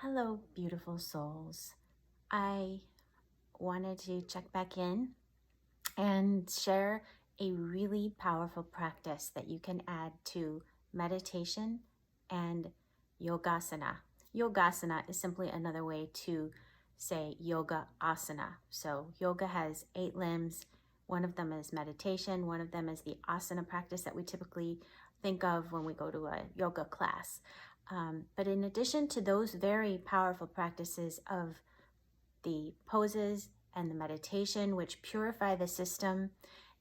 Hello, beautiful souls. I wanted to check back in and share a really powerful practice that you can add to meditation and yogasana. Yogasana is simply another way to say yoga asana. So yoga has 8 limbs. One of them is meditation. One of them is the asana practice that we typically think of when we go to a yoga class. But in addition to those very powerful practices of the poses and the meditation, which purify the system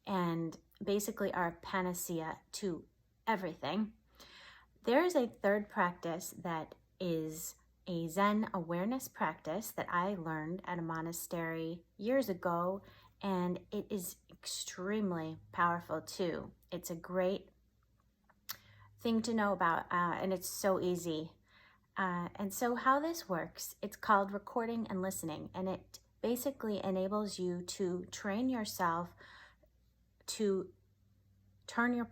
and basically are a panacea to everything, there is a third practice that is a Zen awareness practice that I learned at a monastery years ago, and it is extremely powerful too. It's a great thing to know about, and it's so easy. And so how this works, it's called recording and listening, and it basically enables you to train yourself to turn your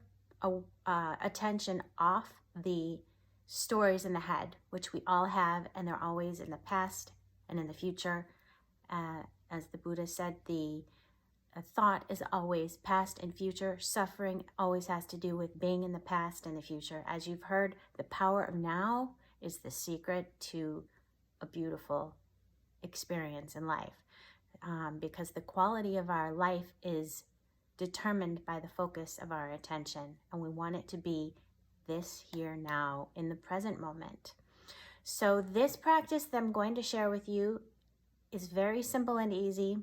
attention off the stories in the head, which we all have, and they're always in the past and in the future. As the Buddha said, the thought is always past and future. Suffering always has to do with being in the past and the future. As you've heard, the power of now is the secret to a beautiful experience in life, because the quality of our life is determined by the focus of our attention, and we want it to be this here now in the present moment. So this practice that I'm going to share with you is very simple and easy,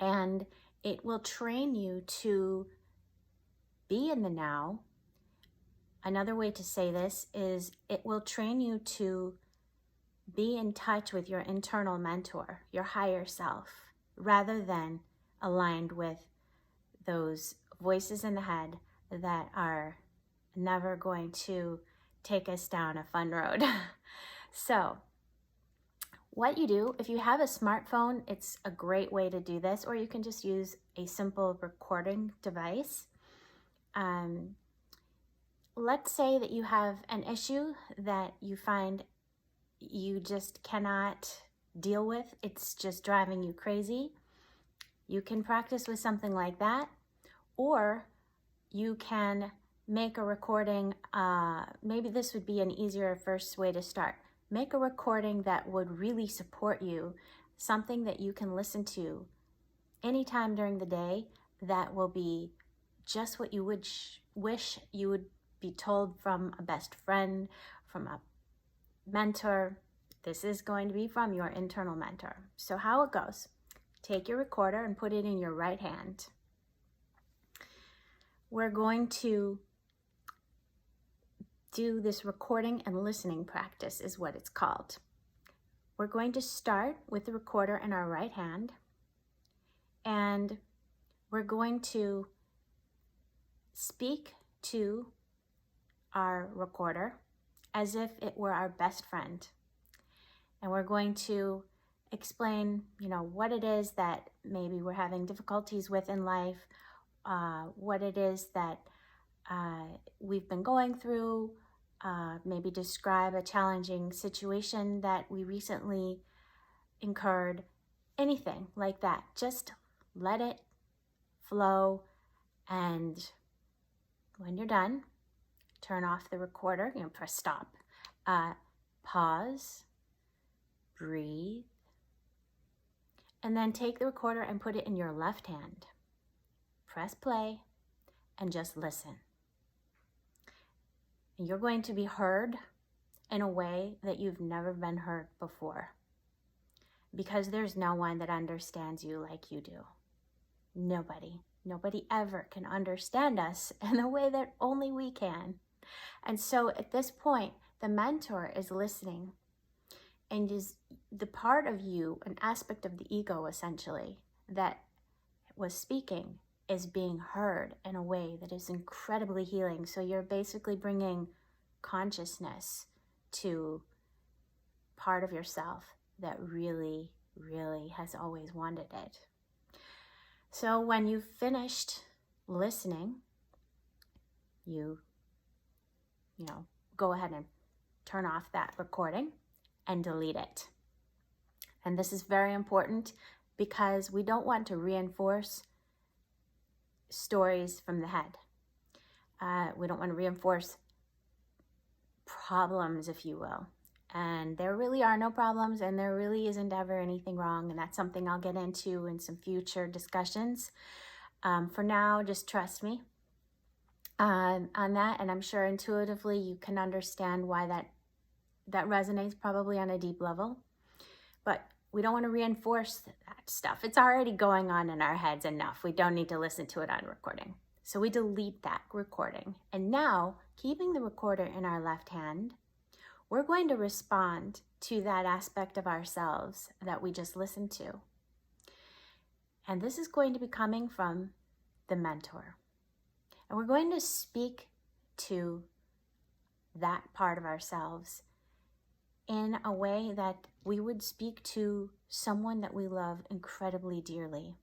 and it will train you to be in the now. Another way to say this is it will train you to be in touch with your internal mentor, your higher self, rather than aligned with those voices in the head that are never going to take us down a fun road. So what you do, if you have a smartphone, it's a great way to do this, or you can just use a simple recording device. Let's say that you have an issue that you find you just cannot deal with. It's just driving you crazy. You can practice with something like that, or you can make a recording. Maybe this would be an easier first way to start. Make a recording that would really support you, something that you can listen to anytime during the day that will be just what you would wish you would be told from a best friend, from a mentor. This is going to be from your internal mentor. So how it goes, take your recorder and put it in your right hand. We're going to do this recording and listening practice is what it's called. We're going to start with the recorder in our right hand, and we're going to speak to our recorder as if it were our best friend. And we're going to explain, what it is that maybe we're having difficulties with in life, what it is that we've been going through, maybe describe a challenging situation that we recently incurred, anything like that. Just let it flow, and when you're done, turn off the recorder, press stop, pause, breathe, and then take the recorder and put it in your left hand. Press play and just listen. And you're going to be heard in a way that you've never been heard before, because there's no one that understands you like you do. Nobody ever can understand us in the way that only we can. And so at this point, the mentor is listening, and is the part of you, an aspect of the ego essentially, that was speaking, is being heard in a way that is incredibly healing. So you're basically bringing consciousness to part of yourself that really, really has always wanted it. So when you've finished listening, you go ahead and turn off that recording, and delete it. And this is very important because we don't want to reinforce stories from the head. We don't want to reinforce problems, if you will. And there really are no problems, and there really isn't ever anything wrong. And that's something I'll get into in some future discussions. For now, just trust me on that. And I'm sure intuitively you can understand why that resonates probably on a deep level. But we don't want to reinforce that stuff. It's already going on in our heads enough. We don't need to listen to it on recording. So we delete that recording. And now, keeping the recorder in our left hand, we're going to respond to that aspect of ourselves that we just listened to. And this is going to be coming from the mentor. And we're going to speak to that part of ourselves in a way that we would speak to someone that we love incredibly dearly.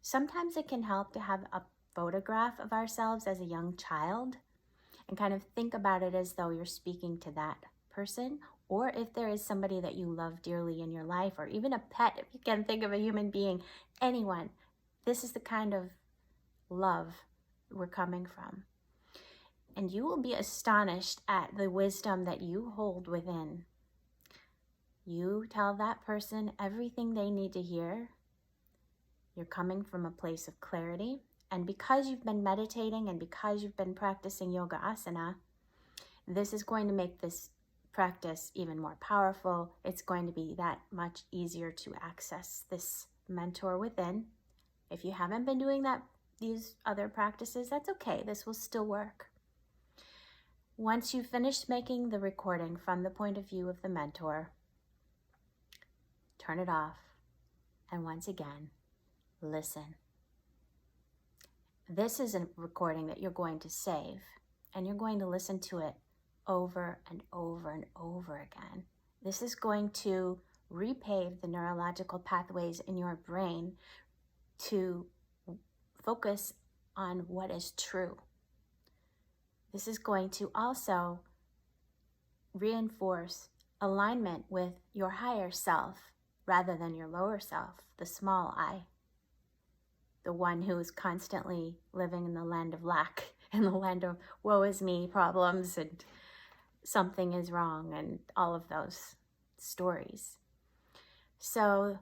Sometimes it can help to have a photograph of ourselves as a young child and kind of think about it as though you're speaking to that person, or if there is somebody that you love dearly in your life, or even a pet, if you can think of a human being, anyone. This is the kind of love we're coming from. And you will be astonished at the wisdom that you hold within. You tell that person everything they need to hear. You're coming from a place of clarity. And because you've been meditating and because you've been practicing yoga asana, this is going to make this practice even more powerful. It's going to be that much easier to access this mentor within. If you haven't been doing these other practices, that's okay. This will still work. Once you finish making the recording from the point of view of the mentor, turn it off, and once again, listen. This is a recording that you're going to save, and you're going to listen to it over and over and over again. This is going to repave the neurological pathways in your brain to focus on what is true. This is going to also reinforce alignment with your higher self rather than your lower self, the small I, the one who is constantly living in the land of lack, in the land of woe is me problems and something is wrong and all of those stories. So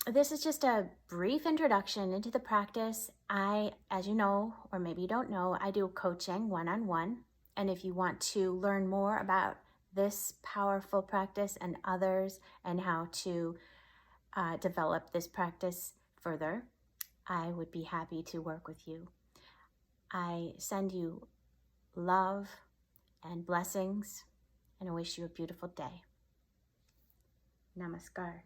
this is just a brief introduction into the practice. As you know, or maybe you don't know, I do coaching one-on-one. And if you want to learn more about this powerful practice and others and how to develop this practice further, I would be happy to work with you. I send you love and blessings, and I wish you a beautiful day. Namaskar.